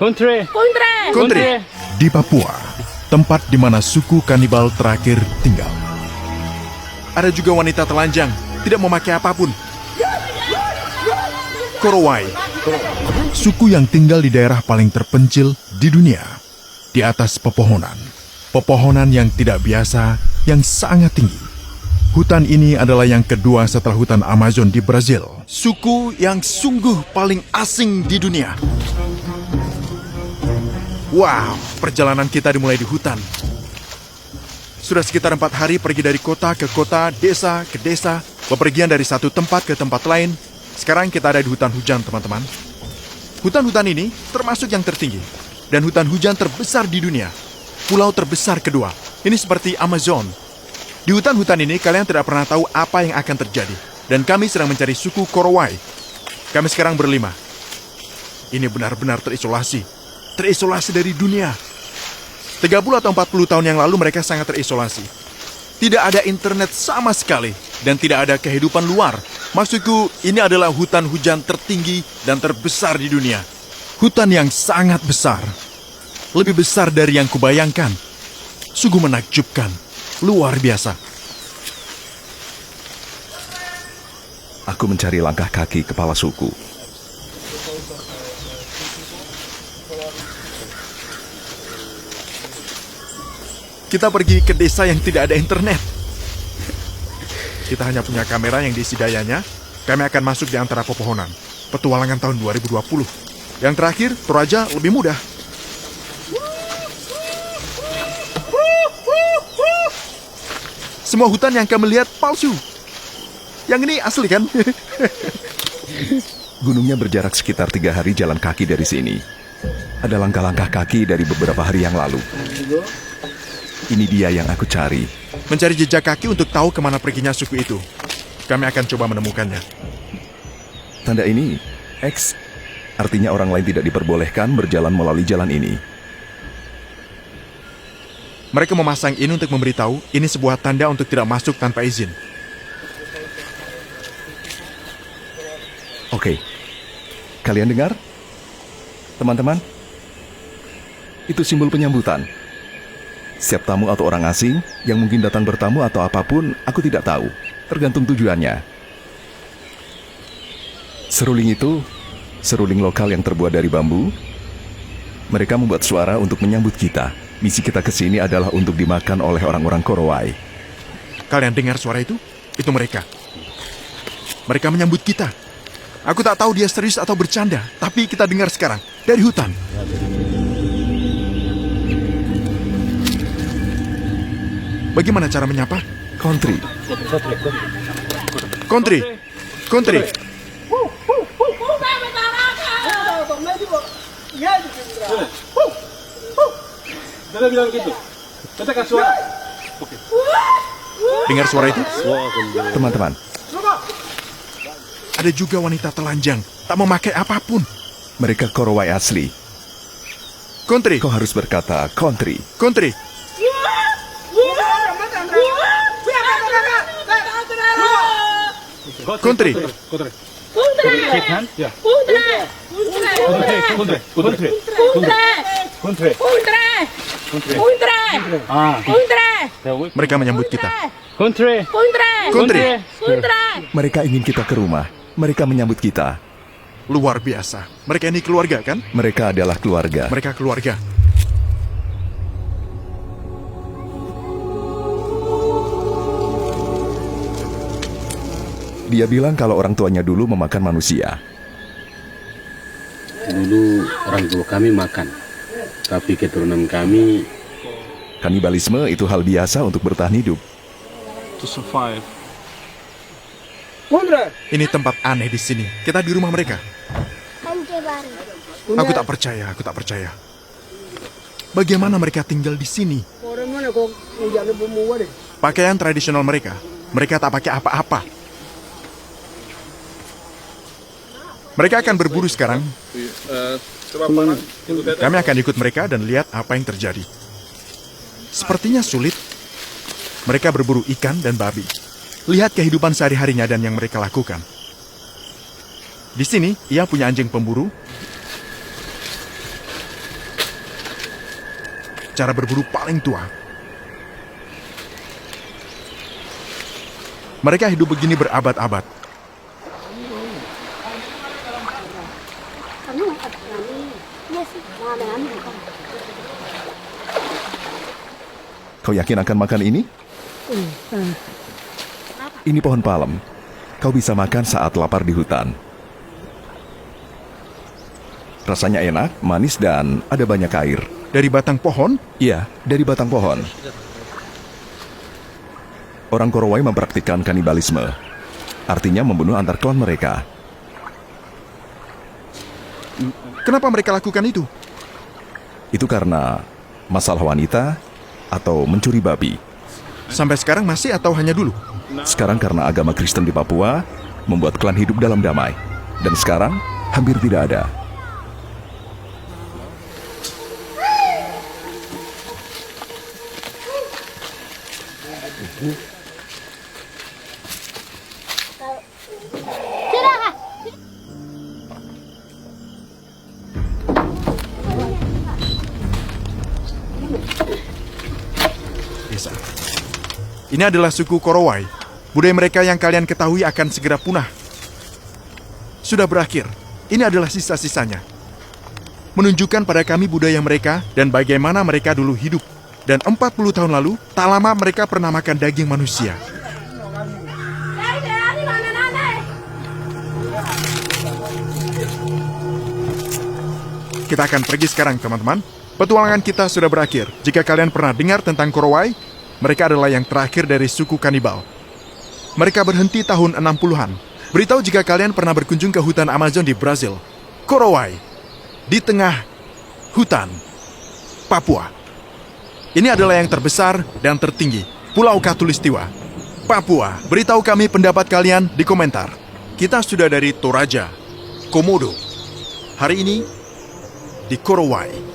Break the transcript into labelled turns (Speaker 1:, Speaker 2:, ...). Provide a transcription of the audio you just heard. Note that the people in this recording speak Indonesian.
Speaker 1: Kontre.
Speaker 2: Di Papua, tempat di mana suku kanibal terakhir tinggal. Ada juga wanita telanjang, tidak memakai apapun. Korowai, suku yang tinggal di daerah paling terpencil di dunia. Di atas pepohonan. Pepohonan yang tidak biasa, yang sangat tinggi. Hutan ini adalah yang kedua setelah hutan Amazon di Brazil. Suku yang sungguh paling asing di dunia. Wow, perjalanan kita dimulai di hutan. Sudah sekitar 4 hari pergi dari kota ke kota, desa ke desa, bepergian dari satu tempat ke tempat lain. Sekarang kita ada di hutan hujan, teman-teman. Hutan-hutan ini termasuk yang tertinggi. Dan hutan hujan terbesar di dunia. Pulau terbesar kedua. Ini seperti Amazon. Di hutan-hutan ini kalian tidak pernah tahu apa yang akan terjadi. Dan kami sedang mencari suku Korowai. Kami sekarang berlima. Ini benar-benar terisolasi. Terisolasi dari dunia. 30 atau 40 tahun yang lalu mereka sangat terisolasi. Tidak ada internet sama sekali. Dan tidak ada kehidupan luar. Maksudku, ini adalah hutan hujan tertinggi dan terbesar di dunia. Hutan yang sangat besar. Lebih besar dari yang kubayangkan. Sungguh menakjubkan. Luar biasa.
Speaker 3: Aku mencari langkah kaki kepala suku.
Speaker 2: Kita pergi ke desa yang tidak ada internet. Kita hanya punya kamera yang diisi dayanya. Kami akan masuk di antara pepohonan. Petualangan tahun 2020. Yang terakhir, Toraja lebih mudah. Semua hutan yang kami lihat palsu. Yang ini asli kan?
Speaker 3: Gunungnya berjarak sekitar 3 hari jalan kaki dari sini. Ada langkah-langkah kaki dari beberapa hari yang lalu. Ini dia yang aku cari.
Speaker 2: Mencari jejak kaki untuk tahu kemana perginya suku itu. Kami akan coba menemukannya.
Speaker 3: Tanda ini, X, artinya orang lain tidak diperbolehkan berjalan melalui jalan ini.
Speaker 2: Mereka memasang ini untuk memberitahu ini sebuah tanda untuk tidak masuk tanpa izin.
Speaker 3: Oke, kalian dengar? Teman-teman, itu simbol penyambutan. Setiap tamu atau orang asing yang mungkin datang bertamu atau apapun, aku tidak tahu. Tergantung tujuannya. Seruling itu, seruling lokal yang terbuat dari bambu. Mereka membuat suara untuk menyambut kita. Misi kita ke sini adalah untuk dimakan oleh orang-orang Korowai.
Speaker 2: Kalian dengar suara itu? Itu mereka. Mereka menyambut kita. Aku tak tahu dia serius atau bercanda, tapi kita dengar sekarang dari hutan. Bagaimana cara menyapa?
Speaker 3: Country.
Speaker 2: Country. Country.
Speaker 1: Bilang gitu. Katakan suara.
Speaker 2: Dengar suara itu?
Speaker 3: Teman-teman,
Speaker 2: Ada juga wanita telanjang, tak memakai apapun.
Speaker 3: mereka Korowai asli.
Speaker 2: Country.
Speaker 3: Kau harus berkata country.
Speaker 2: Country. Country.
Speaker 1: Shake hand. Ya.
Speaker 2: Mereka menyambut kita.
Speaker 1: Kontre.
Speaker 2: Country.
Speaker 3: Mereka ingin kita ke rumah. Mereka menyambut kita.
Speaker 2: Luar biasa. Mereka ini keluarga kan?
Speaker 3: Mereka adalah keluarga.
Speaker 2: Mereka keluarga.
Speaker 3: Dia bilang kalau orang tuanya dulu memakan manusia.
Speaker 4: Dulu orang tua kami makan, tapi keturunan kami
Speaker 3: Kanibalisme itu hal biasa untuk bertahan hidup.
Speaker 1: To survive.
Speaker 2: Ini tempat aneh di sini. Kita di rumah mereka. Aku tak percaya. Bagaimana mereka tinggal di sini? Pakaian tradisional mereka. Mereka tak pakai apa-apa. Mereka akan berburu sekarang. Kami akan ikut mereka dan lihat apa yang terjadi. Sepertinya sulit. Mereka berburu ikan dan babi. Lihat kehidupan sehari-harinya dan yang mereka lakukan. Di sini, ia punya anjing pemburu. cara berburu paling tua. Mereka hidup begini berabad-abad.
Speaker 3: Kau yakin akan makan ini? Ini pohon palem. Kau bisa makan saat lapar di hutan. Rasanya enak, manis, dan ada banyak air.
Speaker 2: Dari batang pohon,
Speaker 3: Iya, dari batang pohon. Orang Korowai mempraktikkan kanibalisme. Artinya membunuh antar klan mereka.
Speaker 2: kenapa mereka lakukan itu?
Speaker 3: Itu karena masalah wanita atau mencuri babi.
Speaker 2: Sampai sekarang masih atau hanya dulu?
Speaker 3: Sekarang karena agama Kristen di Papua membuat klan hidup dalam damai. Dan sekarang hampir tidak ada.
Speaker 2: Desa. Ini adalah suku Korowai. Budaya mereka yang kalian ketahui akan segera punah. Sudah berakhir. Ini adalah sisa-sisanya. Menunjukkan pada kami budaya mereka dan bagaimana mereka dulu hidup. Dan 40 tahun lalu, tak lama mereka pernah makan daging manusia. Kita akan pergi sekarang, teman-teman. Petualangan kita sudah berakhir. Jika kalian pernah dengar tentang Korowai, mereka adalah yang terakhir dari suku kanibal. Mereka berhenti tahun 60-an. Beritahu jika kalian pernah berkunjung ke hutan Amazon di Brazil. Korowai, di tengah hutan Papua. Ini adalah yang terbesar dan tertinggi, Pulau Khatulistiwa, Papua. Beritahu kami pendapat kalian di komentar. Kita sudah dari Toraja, Komodo. Hari ini di Korowai.